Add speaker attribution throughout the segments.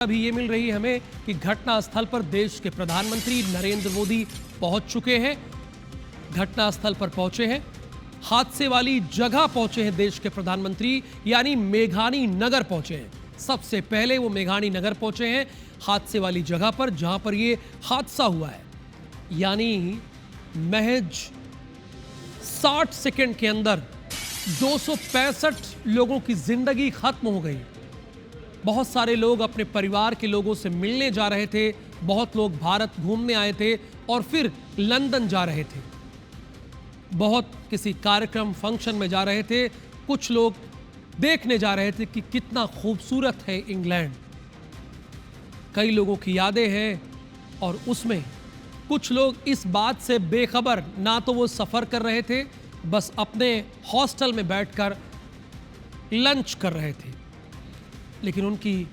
Speaker 1: अभी ये मिल रही है हमें कि घटना स्थल पर देश के प्रधानमंत्री नरेंद्र मोदी पहुंच चुके हैं। घटना स्थल पर पहुंचे हैं, हादसे वाली जगह पहुंचे हैं देश के प्रधानमंत्री, यानी मेघानी नगर पहुंचे हैं। सबसे पहले वो मेघानी नगर पहुंचे हैं, हादसे वाली जगह पर जहां पर ये हादसा हुआ है। यानी महज 60 सेकंड के अंदर 265 लोगों की जिंदगी खत्म हो गई। बहुत सारे लोग अपने परिवार के लोगों से मिलने जा रहे थे, बहुत लोग भारत घूमने आए थे और फिर लंदन जा रहे थे, बहुत किसी कार्यक्रम फंक्शन में जा रहे थे, कुछ लोग देखने जा रहे थे कि कितना खूबसूरत है इंग्लैंड। कई लोगों की यादें हैं और उसमें कुछ लोग इस बात से बेखबर, ना तो वो सफ़र कर रहे थे, बस अपने हॉस्टल में बैठकर लंच कर रहे थे, लेकिन उनकी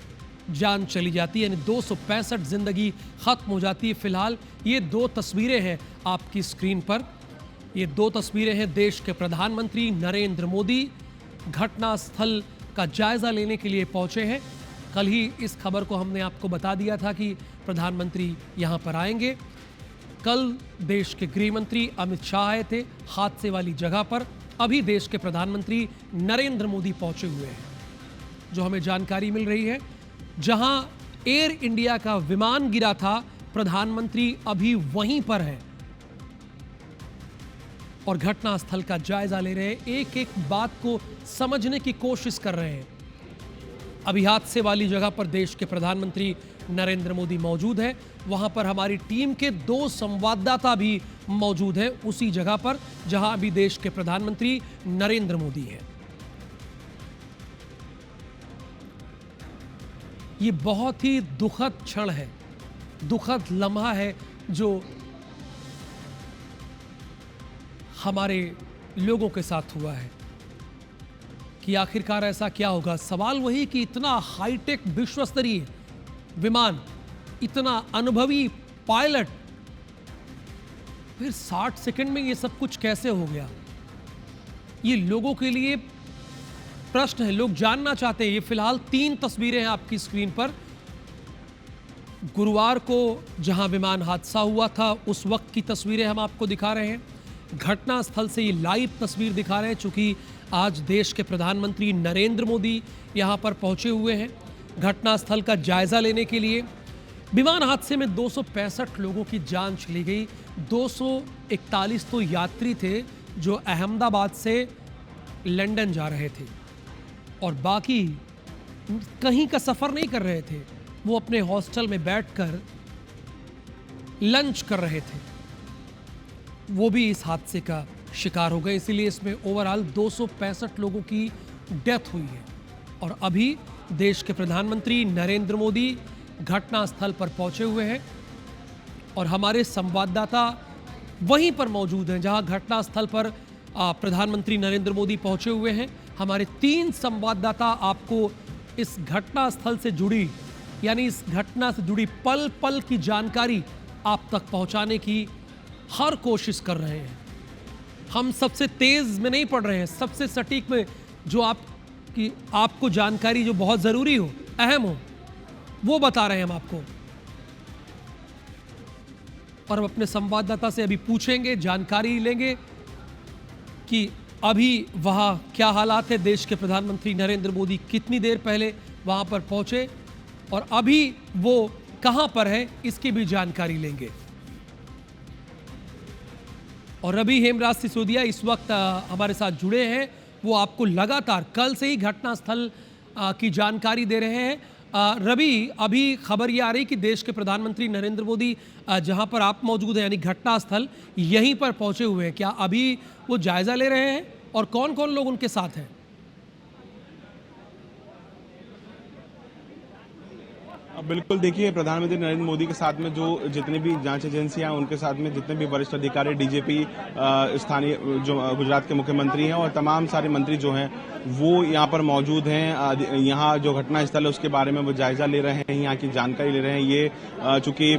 Speaker 1: जान चली जाती है, यानी 265 जिंदगी खत्म हो जाती है। फिलहाल ये 2 तस्वीरें हैं आपकी स्क्रीन पर। ये 2 तस्वीरें हैं देश के प्रधानमंत्री नरेंद्र मोदी घटना स्थल का जायजा लेने के लिए पहुंचे हैं। कल ही इस खबर को हमने आपको बता दिया था कि प्रधानमंत्री यहां पर आएंगे। कल देश के गृह मंत्री अमित शाह आए थे हादसे वाली जगह पर। अभी देश के प्रधानमंत्री नरेंद्र मोदी पहुंचे हुए हैं। जो हमें जानकारी मिल रही है, जहां एयर इंडिया का विमान गिरा था, प्रधानमंत्री अभी वहीं पर है और घटना स्थल का जायजा ले रहे हैं, एक एक बात को समझने की कोशिश कर रहे हैं। अभी हादसे वाली जगह पर देश के प्रधानमंत्री नरेंद्र मोदी मौजूद है। वहां पर हमारी टीम के 2 संवाददाता भी मौजूद हैं उसी जगह पर जहां अभी देश के प्रधानमंत्री नरेंद्र मोदी हैं। ये बहुत ही दुखद क्षण है, दुखद लम्हा है जो हमारे लोगों के साथ हुआ है कि आखिरकार ऐसा क्या होगा। सवाल वही कि इतना हाईटेक विश्व स्तरीय विमान, इतना अनुभवी पायलट, फिर 60 सेकंड में ये सब कुछ कैसे हो गया। ये लोगों के लिए प्रश्न है, लोग जानना चाहते हैं। ये फिलहाल 3 तस्वीरें हैं आपकी स्क्रीन पर। गुरुवार को जहां विमान हादसा हुआ था उस वक्त की तस्वीरें हम आपको दिखा रहे हैं। घटना स्थल से ये लाइव तस्वीर दिखा रहे हैं, चूंकि आज देश के प्रधानमंत्री नरेंद्र मोदी यहां पर पहुंचे हुए हैं घटना स्थल का जायजा लेने के लिए। विमान हादसे में 265 लोगों की जान चली गई। 241 तो यात्री थे जो अहमदाबाद से लंदन जा रहे थे और बाकी कहीं का सफ़र नहीं कर रहे थे, वो अपने हॉस्टल में बैठकर लंच कर रहे थे, वो भी इस हादसे का शिकार हो गए। इसीलिए इसमें ओवरऑल 265 लोगों की डेथ हुई है और अभी देश के प्रधानमंत्री नरेंद्र मोदी घटना स्थल पर पहुंचे हुए हैं और हमारे संवाददाता वहीं पर मौजूद हैं जहां घटना स्थल पर प्रधानमंत्री नरेंद्र मोदी पहुंचे हुए हैं। हमारे 3 संवाददाता आपको इस घटना स्थल से जुड़ी, यानी इस घटना से जुड़ी पल पल की जानकारी आप तक पहुंचाने की हर कोशिश कर रहे हैं। हम सबसे तेज में नहीं पढ़ रहे हैं, सबसे सटीक में जो आपको जानकारी जो बहुत ज़रूरी हो, अहम हो, वो बता रहे हैं हम आपको। और हम अपने संवाददाता से अभी पूछेंगे, जानकारी लेंगे कि अभी वहाँ क्या हालात है। देश के प्रधानमंत्री नरेंद्र मोदी कितनी देर पहले वहाँ पर पहुँचे और अभी वो कहाँ पर है, इसकी भी जानकारी लेंगे। और रवि हेमराज सिसोदिया इस वक्त हमारे साथ जुड़े हैं, वो आपको लगातार कल से ही घटना स्थल की जानकारी दे रहे हैं। रवि, अभी खबर ये आ रही कि देश के प्रधानमंत्री नरेंद्र मोदी जहां पर आप मौजूद हैं, यानी घटना स्थल, यहीं पर पहुंचे हुए हैं। क्या अभी वो जायजा ले रहे हैं और कौन कौन लोग उनके साथ हैं?
Speaker 2: बिल्कुल, देखिए प्रधानमंत्री नरेंद्र मोदी के साथ में जो जितनी भी जांच एजेंसियां, उनके साथ में जितने भी वरिष्ठ अधिकारी, डीजीपी, स्थानीय जो गुजरात के मुख्यमंत्री हैं और तमाम सारे मंत्री जो हैं वो यहाँ पर मौजूद हैं। यहाँ जो घटना स्थल है उसके बारे में वो जायजा ले रहे हैं, यहाँ की जानकारी ले रहे हैं। ये चूंकि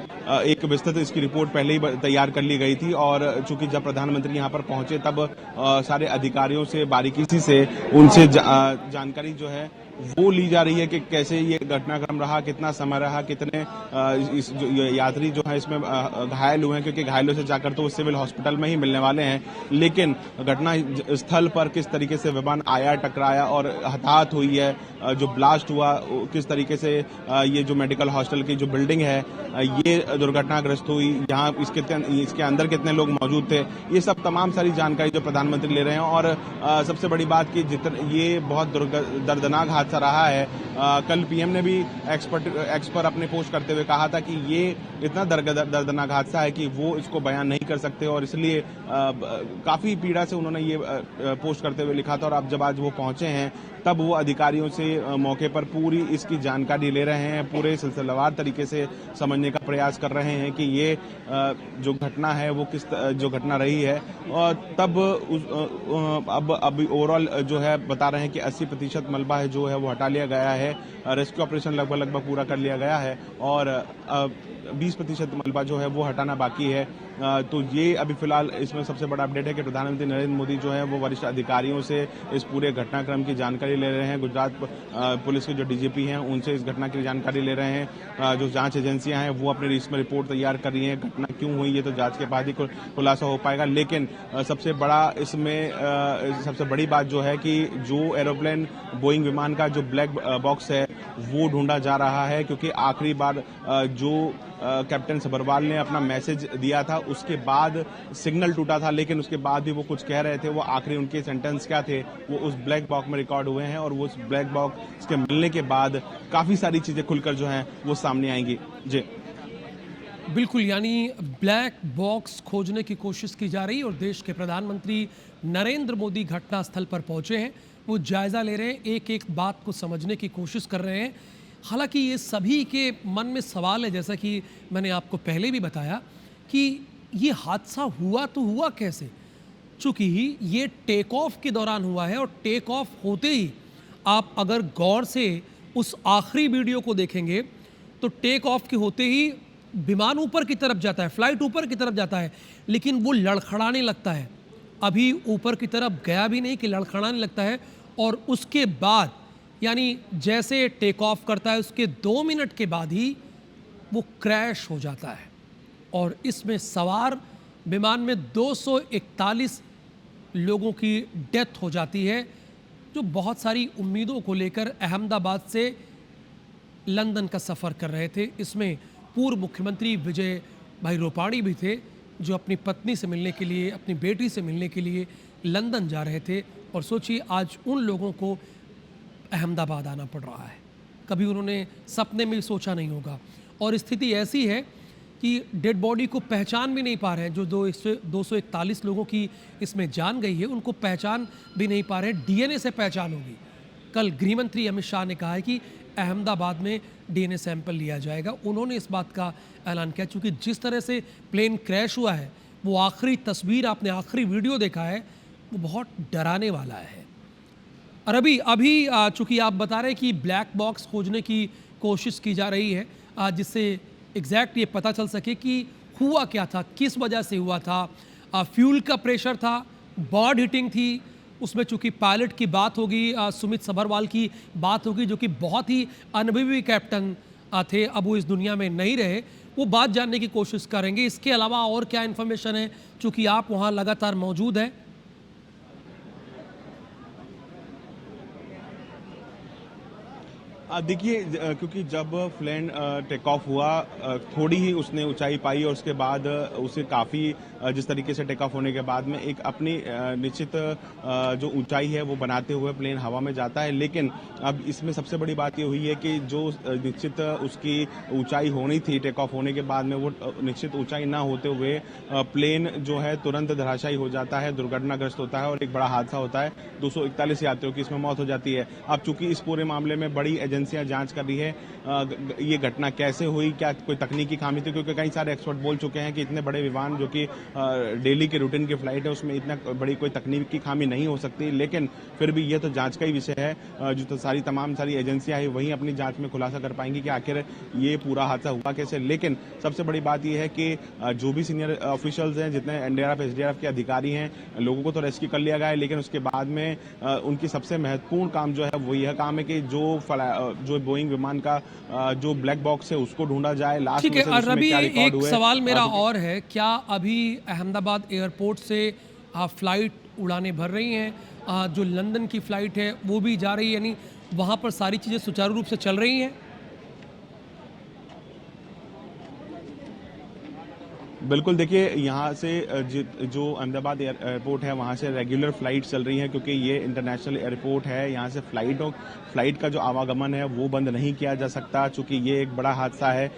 Speaker 2: एक विस्तृत इसकी रिपोर्ट पहले ही तैयार कर ली गई थी और चूंकि जब प्रधानमंत्री यहाँ पर पहुंचे तब सारे अधिकारियों से बारीकी से उनसे जानकारी जो है वो ली जा रही है कि कैसे ये घटनाक्रम रहा, कितना समय रहा, कितने इस जो यात्री जो है इसमें घायल हुए हैं, क्योंकि घायलों से जाकर तो वो सिविल हॉस्पिटल में ही मिलने वाले हैं। लेकिन घटना स्थल पर किस तरीके से विमान आया, टकराया और हताहत हुई है, जो ब्लास्ट हुआ, किस तरीके से ये जो मेडिकल हॉस्टल की जो बिल्डिंग है ये दुर्घटनाग्रस्त हुई, यहाँ इसके अंदर कितने लोग मौजूद थे, ये सब तमाम सारी जानकारी जो प्रधानमंत्री ले रहे हैं। और सबसे बड़ी बात कि ये बहुत दर्दनाक हादसा रहा है। कल पीएम ने भी एक्स पर अपने पोस्ट करते हुए कहा था कि ये इतना दर्दनाक हादसा है कि वो इसको बयान नहीं कर सकते, और इसलिए काफी पीड़ा से उन्होंने ये पोस्ट करते हुए लिखा था। और अब जब आज वो पहुंचे हैं तब वो अधिकारियों से मौके पर पूरी इसकी जानकारी ले रहे हैं, पूरे सिलसिलेवार तरीके से समझने का प्रयास कर रहे हैं कि ये जो घटना है वो जो घटना रही है। और तब अब ओवरऑल जो है बता रहे हैं कि 80% मलबा है जो है वो हटा लिया गया है, रेस्क्यू ऑपरेशन लगभग पूरा कर लिया गया है, और 20% मलबा जो है वो हटाना बाकी है। तो ये अभी फिलहाल इसमें सबसे बड़ा अपडेट है कि प्रधानमंत्री नरेंद्र मोदी जो है वो वरिष्ठ अधिकारियों से इस पूरे घटनाक्रम की जानकारी ले रहे हैं। गुजरात पुलिस के जो डीजीपी हैं उनसे इस घटना की जानकारी ले रहे हैं। जो जांच एजेंसियां हैं वो अपनी इसमें रिपोर्ट तैयार कर रही हैं। घटना क्यों हुई ये तो जांच के बाद ही खुलासा हो पाएगा। लेकिन सबसे बड़ा इसमें सबसे बड़ी बात जो है कि जो एरोप्लेन बोइंग विमान का जो ब्लैक बॉक्स है वो ढूंढा जा रहा है, क्योंकि आखिरी बार जो कैप्टन सबरवाल ने अपना मैसेज दिया था उसके बाद सिग्नल टूटा था, लेकिन उसके बाद भी वो कुछ कह रहे थे। वो आखिरी उनके सेंटेंस क्या थे वो उस ब्लैक बॉक्स में रिकॉर्ड हुए हैं, और वो उस ब्लैक बॉक्स के मिलने के बाद काफी सारी चीजें खुलकर जो हैं वो सामने आएंगी। जी
Speaker 1: बिल्कुल, यानी ब्लैक बॉक्स खोजने की कोशिश की जा रही है और देश के प्रधानमंत्री नरेंद्र मोदी घटनास्थल पर पहुंचे हैं। वो जायजा ले रहे हैं, एक एक बात को समझने की कोशिश कर रहे हैं। हालांकि ये सभी के मन में सवाल है, जैसा कि मैंने आपको पहले भी बताया कि ये हादसा हुआ तो हुआ कैसे, चूँकि ये टेक ऑफ के दौरान हुआ है, और टेक ऑफ होते ही आप अगर गौर से उस आखिरी वीडियो को देखेंगे तो टेक ऑफ के होते ही विमान ऊपर की तरफ जाता है, फ्लाइट ऊपर की तरफ जाता है, लेकिन वो लड़खड़ाने लगता है। अभी ऊपर की तरफ गया भी नहीं कि लड़खड़ाने लगता है, और उसके बाद यानी जैसे टेक ऑफ करता है उसके 2 मिनट के बाद ही वो क्रैश हो जाता है। और इसमें सवार विमान में 241 लोगों की डेथ हो जाती है, जो बहुत सारी उम्मीदों को लेकर अहमदाबाद से लंदन का सफ़र कर रहे थे। इसमें पूर्व मुख्यमंत्री विजय भाई रूपाणी भी थे, जो अपनी पत्नी से मिलने के लिए, अपनी बेटी से मिलने के लिए लंदन जा रहे थे। और सोचिए आज उन लोगों को अहमदाबाद आना पड़ रहा है, कभी उन्होंने सपने में सोचा नहीं होगा। और स्थिति ऐसी है कि डेड बॉडी को पहचान भी नहीं पा रहे हैं। जो 241 लोगों की इसमें जान गई है उनको पहचान भी नहीं पा रहे हैं। डीएनए से पहचान होगी। कल गृहमंत्री अमित शाह ने कहा है कि अहमदाबाद में डीएनए सैंपल लिया जाएगा। उन्होंने इस बात का ऐलान किया, चूँकि जिस तरह से प्लेन क्रैश हुआ है, वो आखिरी तस्वीर, आपने आखिरी वीडियो देखा है, वो बहुत डराने वाला है। और अभी चूँकि आप बता रहे हैं कि ब्लैक बॉक्स खोजने की कोशिश की जा रही है, जिससे एग्जैक्ट ये पता चल सके कि हुआ क्या था, किस वजह से हुआ था। फ्यूल का प्रेशर था, बर्ड हिटिंग थी, उसमें चूँकि पायलट की बात होगी, सुमित सबरवाल की बात होगी, जो कि बहुत ही अनुभवी कैप्टन थे, अब वो इस दुनिया में नहीं रहे। वो बात जानने की कोशिश करेंगे। इसके अलावा और क्या इन्फॉर्मेशन है, चूँकि आप वहाँ लगातार मौजूद हैं?
Speaker 2: देखिए, क्योंकि जब प्लेन टेक ऑफ हुआ थोड़ी ही उसने ऊंचाई पाई, और उसके बाद उसे काफ़ी जिस तरीके से टेक ऑफ होने के बाद में एक अपनी निश्चित जो ऊंचाई है वो बनाते हुए प्लेन हवा में जाता है। लेकिन अब इसमें सबसे बड़ी बात ये हुई है कि जो निश्चित उसकी ऊंचाई होनी थी टेक ऑफ होने के बाद में, वो निश्चित ऊंचाई ना होते हुए प्लेन जो है तुरंत धराशायी हो जाता है, दुर्घटनाग्रस्त होता है और एक बड़ा हादसा होता है। 241 यात्रियों की इसमें मौत हो जाती है। अब चूंकि इस पूरे मामले में बड़ी एजेंसी एजेंसियां जांच कर रही है ये घटना कैसे हुई, क्या कोई तकनीकी खामी थी, क्योंकि कई सारे एक्सपर्ट बोल चुके हैं कि इतने बड़े विमान जो कि डेली के रूटीन की फ्लाइट है उसमें इतना बड़ी कोई तकनीकी खामी नहीं हो सकती, लेकिन फिर भी ये तो जांच का ही विषय है। जो तो तमाम सारी एजेंसियां हैं वही अपनी जांच में खुलासा कर पाएंगी कि आखिर ये पूरा हादसा हुआ कैसे। लेकिन सबसे बड़ी बात यह है कि जो भी सीनियर ऑफिशियल्स हैं, जितने एनडीआरएफ एसडीआरएफ के अधिकारी हैं, लोगों को तो रेस्क्यू कर लिया गया है, लेकिन उसके बाद में उनकी सबसे महत्वपूर्ण काम जो है वो यह काम है कि जो बोइंग विमान का जो ब्लैक बॉक्स है उसको ढूंढा जाए। लास्ट
Speaker 1: ठीक है, और रवि एक सवाल मेरा
Speaker 2: तो
Speaker 1: और है, क्या अभी अहमदाबाद एयरपोर्ट से फ्लाइट उड़ानें भर रही हैं, जो लंदन की फ्लाइट है वो भी जा रही है, यानी वहाँ पर सारी चीज़ें सुचारू रूप से चल रही हैं?
Speaker 2: बिल्कुल, देखिए यहाँ से जो अहमदाबाद एयरपोर्ट है वहाँ से रेगुलर फ्लाइट चल रही हैं, क्योंकि ये इंटरनेशनल एयरपोर्ट है। यहाँ से फ्लाइट का जो आवागमन है वो बंद नहीं किया जा सकता, चूंकि ये एक बड़ा हादसा है।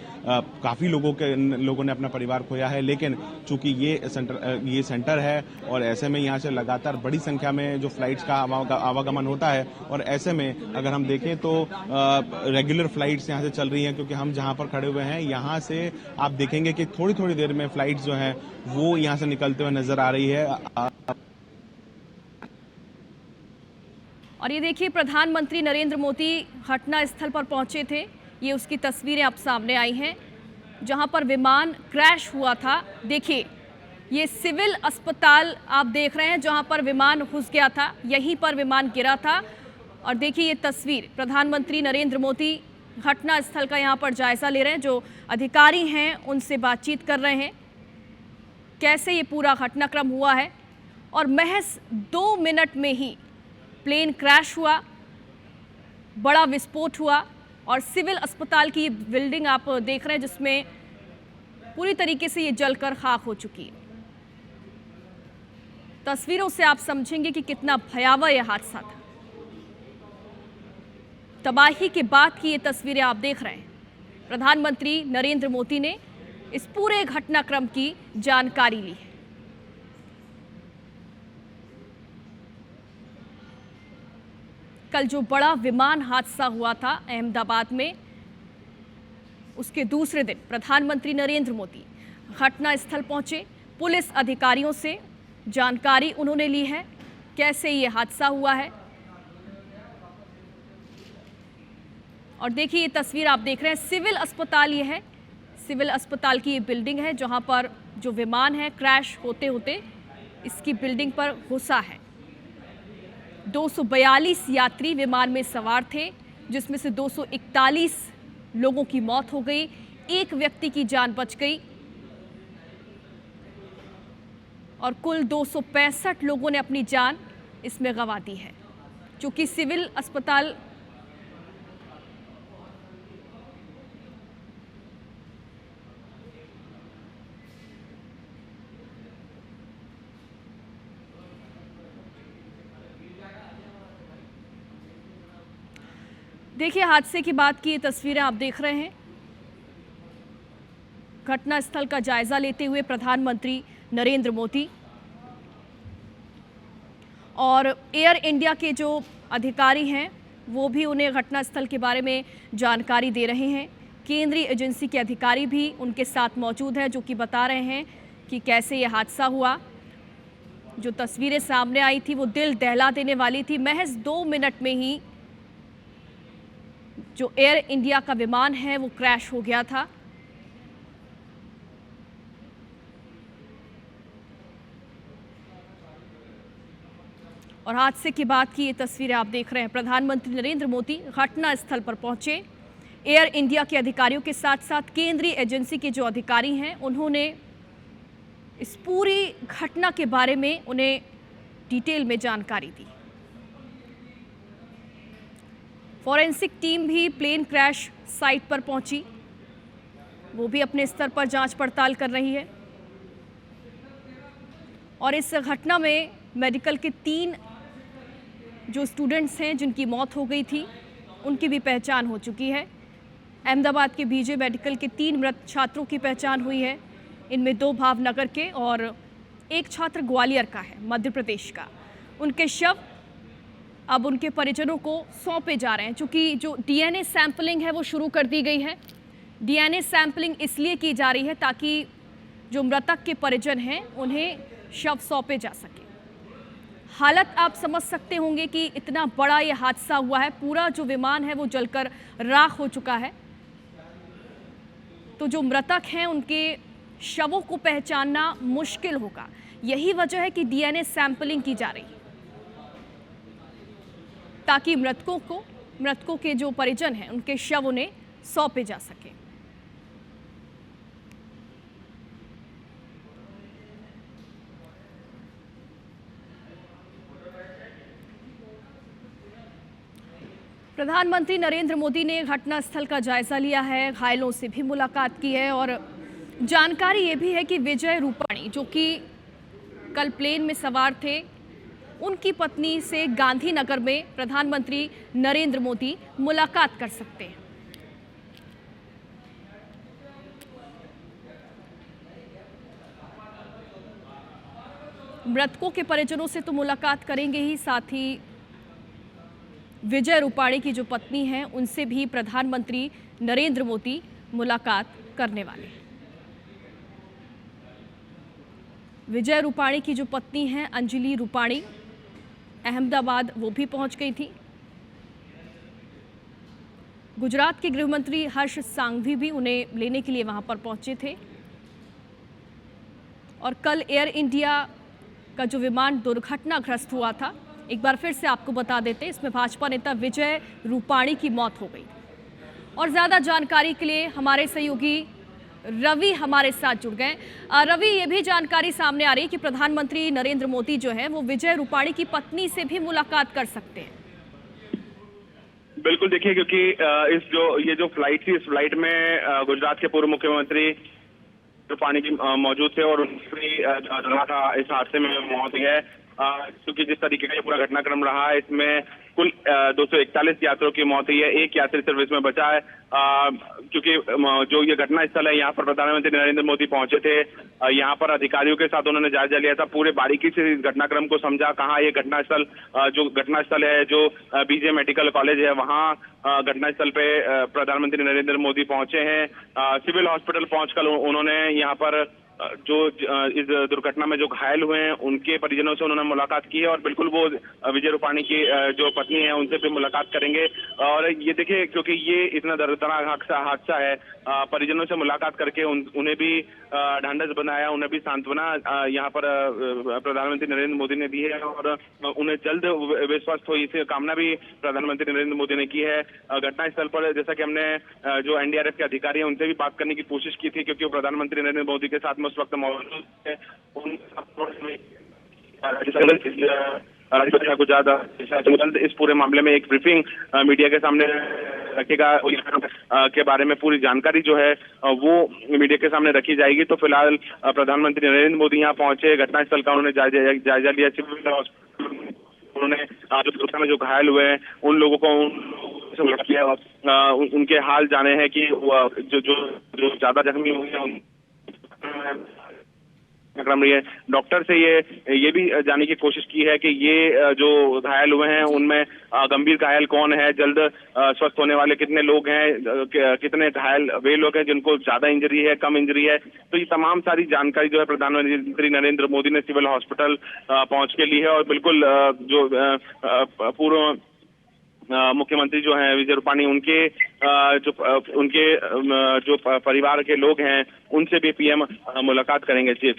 Speaker 2: काफ़ी लोगों ने अपना परिवार खोया है, लेकिन चूंकि ये सेंटर है और ऐसे में यहाँ से लगातार बड़ी संख्या में जो फ्लाइट्स का आवागमन होता है, और ऐसे में अगर हम देखें तो रेगुलर फ्लाइट्स यहाँ से चल रही हैं, क्योंकि हम जहाँ पर खड़े हुए हैं यहाँ से आप देखेंगे कि थोड़ी थोड़ी देर में फ्लाइट्स जो है वो यहाँ से निकलते हुए नजर आ रही है।
Speaker 3: और ये देखिए, प्रधानमंत्री नरेंद्र मोदी घटना स्थल पर पहुंचे थे। ये उसकी तस्वीरें अब सामने आई हैं जहां पर विमान क्रैश हुआ था। देखिए, ये सिविल अस्पताल आप देख रहे हैं जहां पर विमान घुस गया था, यहीं पर विमान गिरा था। और देखिए ये तस्वीर, प्रधानमंत्री नरेंद्र मोदी घटना स्थल का यहां पर जायजा ले रहे हैं, जो अधिकारी हैं उनसे बातचीत कर रहे हैं कैसे ये पूरा घटनाक्रम हुआ है। और महज 2 मिनट में ही प्लेन क्रैश हुआ, बड़ा विस्फोट हुआ, और सिविल अस्पताल की बिल्डिंग आप देख रहे हैं जिसमें पूरी तरीके से ये जलकर खाक हो चुकी है। तस्वीरों से आप समझेंगे कि कितना भयावह यह हादसा था। तबाही के बाद की ये तस्वीरें आप देख रहे हैं। प्रधानमंत्री नरेंद्र मोदी ने इस पूरे घटनाक्रम की जानकारी ली है। कल जो बड़ा विमान हादसा हुआ था अहमदाबाद में, उसके दूसरे दिन प्रधानमंत्री नरेंद्र मोदी घटना स्थल पहुंचे। पुलिस अधिकारियों से जानकारी उन्होंने ली है कैसे ये हादसा हुआ है। और देखिए ये तस्वीर आप देख रहे हैं, सिविल अस्पताल ये है, सिविल अस्पताल की ये बिल्डिंग है जहां पर जो विमान है क्रैश होते होते इसकी बिल्डिंग पर घुसा है। 242 यात्री विमान में सवार थे, जिसमें से 241 लोगों की मौत हो गई, एक व्यक्ति की जान बच गई और कुल 265 लोगों ने अपनी जान इसमें गंवा दी है। चूंकि सिविल अस्पताल देखिए, हादसे की बात की ये तस्वीरें आप देख रहे हैं। घटनास्थल का जायजा लेते हुए प्रधानमंत्री नरेंद्र मोदी और एयर इंडिया के जो अधिकारी हैं वो भी उन्हें घटनास्थल के बारे में जानकारी दे रहे हैं। केंद्रीय एजेंसी के अधिकारी भी उनके साथ मौजूद हैं, जो कि बता रहे हैं कि कैसे ये हादसा हुआ। जो तस्वीरें सामने आई थी वो दिल दहला देने वाली थी। महज 2 मिनट में ही जो एयर इंडिया का विमान है वो क्रैश हो गया था। और हादसे की बात की ये तस्वीरें आप देख रहे हैं। प्रधानमंत्री नरेंद्र मोदी घटना स्थल पर पहुंचे। एयर इंडिया के अधिकारियों के साथ साथ केंद्रीय एजेंसी के जो अधिकारी हैं उन्होंने इस पूरी घटना के बारे में उन्हें डिटेल में जानकारी दी। फॉरेंसिक टीम भी प्लेन क्रैश साइट पर पहुंची, वो भी अपने स्तर पर जांच पड़ताल कर रही है। और इस घटना में मेडिकल के 3 जो स्टूडेंट्स हैं जिनकी मौत हो गई थी उनकी भी पहचान हो चुकी है। अहमदाबाद के बीजे मेडिकल के 3 मृत छात्रों की पहचान हुई है। इनमें 2 भावनगर के और 1 छात्र ग्वालियर का है, मध्य प्रदेश का। उनके शव अब उनके परिजनों को सौंपे जा रहे हैं। चूंकि जो डीएनए सैंपलिंग है वो शुरू कर दी गई है। डीएनए सैंपलिंग इसलिए की जा रही है ताकि जो मृतक के परिजन हैं उन्हें शव सौंपे जा सके। हालत आप समझ सकते होंगे कि इतना बड़ा ये हादसा हुआ है, पूरा जो विमान है वो जलकर राख हो चुका है। तो जो मृतक हैं उनके शवों को पहचानना मुश्किल होगा। यही वजह है कि डीएनए सैंपलिंग की जा रही है ताकि मृतकों के जो परिजन हैं उनके शव उन्हें सौंपे जा सके। प्रधानमंत्री नरेंद्र मोदी ने घटनास्थल का जायजा लिया है, घायलों से भी मुलाकात की है और जानकारी ये भी है कि विजय रूपाणी जो कि कल प्लेन में सवार थे, उनकी पत्नी से गांधीनगर में प्रधानमंत्री नरेंद्र मोदी मुलाकात कर सकते हैं। मृतकों के परिजनों से तो मुलाकात करेंगे ही, साथ ही विजय रूपाणी की जो पत्नी हैं उनसे भी प्रधानमंत्री नरेंद्र मोदी मुलाकात करने वाले हैं। विजय रूपाणी की जो पत्नी हैं अंजलि रूपाणी, अहमदाबाद वो भी पहुंच गई थी। गुजरात के गृह मंत्री हर्ष सांघवी भी उन्हें लेने के लिए वहां पर पहुंचे थे। और कल एयर इंडिया का जो विमान दुर्घटनाग्रस्त हुआ था, एक बार फिर से आपको बता देते, इसमें भाजपा नेता विजय रूपाणी की मौत हो गई। और ज़्यादा जानकारी के लिए हमारे सहयोगी रवि हमारे साथ जुड़ गए। रवि, ये भी जानकारी सामने आ रही है कि प्रधानमंत्री नरेंद्र मोदी जो है वो विजय रूपाणी की पत्नी से भी मुलाकात कर सकते हैं।
Speaker 4: बिल्कुल, देखिए, क्योंकि ये जो फ्लाइट थी, इस फ्लाइट में गुजरात के पूर्व मुख्यमंत्री रूपाणी जी मौजूद थे और उनकी इस हादसे में मौत हुई है। क्योंकि जिस तरीके का ये पूरा घटनाक्रम रहा है, इसमें कुल 241 यात्रियों की मौत हुई है, एक यात्री सिर्फ इसमें बचा है। क्योंकि जो ये घटना स्थल है, यहाँ पर प्रधानमंत्री नरेंद्र मोदी पहुंचे थे। यहाँ पर अधिकारियों के साथ उन्होंने जायजा लिया था, पूरे बारीकी से इस घटनाक्रम को समझा। कहाँ ये घटनास्थल है, जो बीजे मेडिकल कॉलेज है, वहाँ घटनास्थल पे प्रधानमंत्री नरेंद्र मोदी पहुंचे हैं। सिविल हॉस्पिटल पहुंचकर उन्होंने यहाँ पर जो इस दुर्घटना में जो घायल हुए हैं उनके परिजनों से उन्होंने मुलाकात की है। और बिल्कुल वो विजय रूपाणी की जो पत्नी है उनसे भी मुलाकात करेंगे। और ये देखिए, क्योंकि ये इतना दर्दनाक हादसा है, परिजनों से मुलाकात करके उन्हें भी ढांढस बनाया, उन्हें भी सांत्वना यहाँ पर प्रधानमंत्री नरेंद्र मोदी ने दी है और उन्हें जल्द वे स्वस्थ हो, इसे कामना भी प्रधानमंत्री नरेंद्र मोदी ने की है। घटनास्थल पर जैसा कि हमने जो एनडीआरएफ के अधिकारी हैं उनसे भी बात करने की कोशिश की थी, क्योंकि वो प्रधानमंत्री नरेंद्र मोदी के साथ उस वक्त मौजूद है। जल्द इस पूरे मामले में एक ब्रीफिंग मीडिया के सामने रखेगा, के बारे में पूरी जानकारी जो है वो मीडिया के सामने रखी जाएगी। तो फिलहाल प्रधानमंत्री नरेंद्र मोदी यहाँ पहुंचे, घटनास्थल का उन्होंने जायजा लिया। उन्होंने जो दुर्घटना में जो घायल हुए हैं उन लोगों को किया, उनके हाल जाने हैं कि जो ज्यादा जख्मी हुए हैं क्रम रही है। डॉक्टर से ये भी जानने की कोशिश की है कि ये जो घायल हुए हैं उनमें गंभीर घायल कौन है, जल्द स्वस्थ होने वाले कितने लोग हैं, कितने घायल वे लोग हैं जिनको ज्यादा इंजरी है, कम इंजरी है। तो ये तमाम सारी जानकारी जो है प्रधानमंत्री नरेंद्र मोदी ने सिविल हॉस्पिटल पहुंच के ली है। और बिल्कुल जो पूर्व मुख्यमंत्री जो हैं विजय रूपाणी, उनके जो परिवार के लोग हैं उनसे भी पीएम मुलाकात करेंगे। जी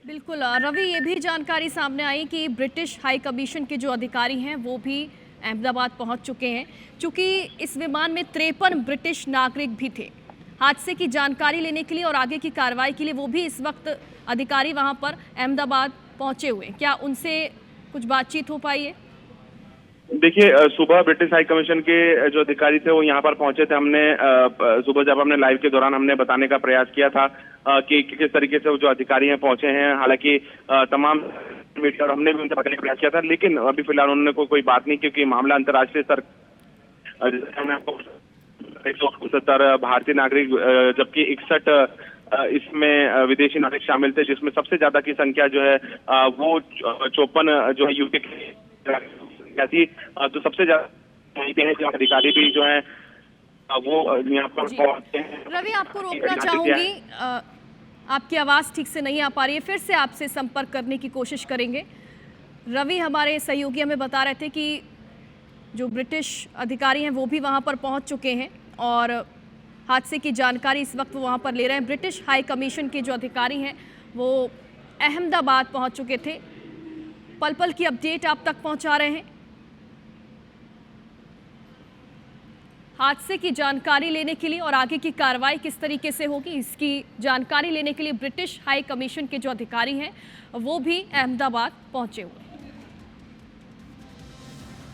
Speaker 4: बिल्कुल
Speaker 3: रवि, ये भी जानकारी सामने आई कि ब्रिटिश हाई कमीशन के जो अधिकारी हैं वो भी अहमदाबाद पहुंच चुके हैं। चूंकि इस विमान में 53 ब्रिटिश नागरिक भी थे। हादसे की जानकारी लेने के लिए और आगे की कार्रवाई के लिए वो भी इस वक्त अधिकारी वहां पर अहमदाबाद पहुंचे हुए हैं। क्या उनसे कुछ बातचीत हो पाई है?
Speaker 4: देखिए, सुबह ब्रिटिश हाई कमीशन के जो अधिकारी थे वो यहाँ पर पहुंचे थे। हमने सुबह जब हमने लाइव के दौरान हमने बताने का प्रयास किया था कि किस तरीके से जो अधिकारी हैं पहुंचे हैं। हालांकि तमाम मीडिया और हमने भी उनसे बताने का प्रयास किया था, लेकिन अभी फिलहाल उन्होंने कोई बात नहीं, क्योंकि मामला अंतर्राष्ट्रीय स्तर 169 भारतीय नागरिक जबकि 61 इसमें विदेशी नागरिक शामिल थे, जिसमें सबसे ज्यादा की संख्या जो है वो 54 जो है यूके ऐसी जो सबसे ज्यादा अधिकारी भी जो है वो यहाँ पर पहुंचते हैं।
Speaker 3: रवि, आपको रोकना चाहूंगी, आपकी आवाज़ ठीक से नहीं आ पा रही है, फिर से आपसे संपर्क करने की कोशिश करेंगे। रवि हमारे सहयोगी हमें बता रहे थे कि जो ब्रिटिश अधिकारी हैं वो भी वहां पर पहुंच चुके हैं और हादसे की जानकारी इस वक्त वो वहां पर ले रहे हैं। ब्रिटिश हाई कमीशन के जो अधिकारी हैं वो अहमदाबाद पहुंच चुके थे। पल पल की अपडेट आप तक पहुंचा रहे हैं। हादसे की जानकारी लेने के लिए और आगे की कार्रवाई किस तरीके से होगी इसकी जानकारी लेने के लिए ब्रिटिश हाई कमीशन के जो अधिकारी हैं वो भी अहमदाबाद पहुंचे हुए हैं।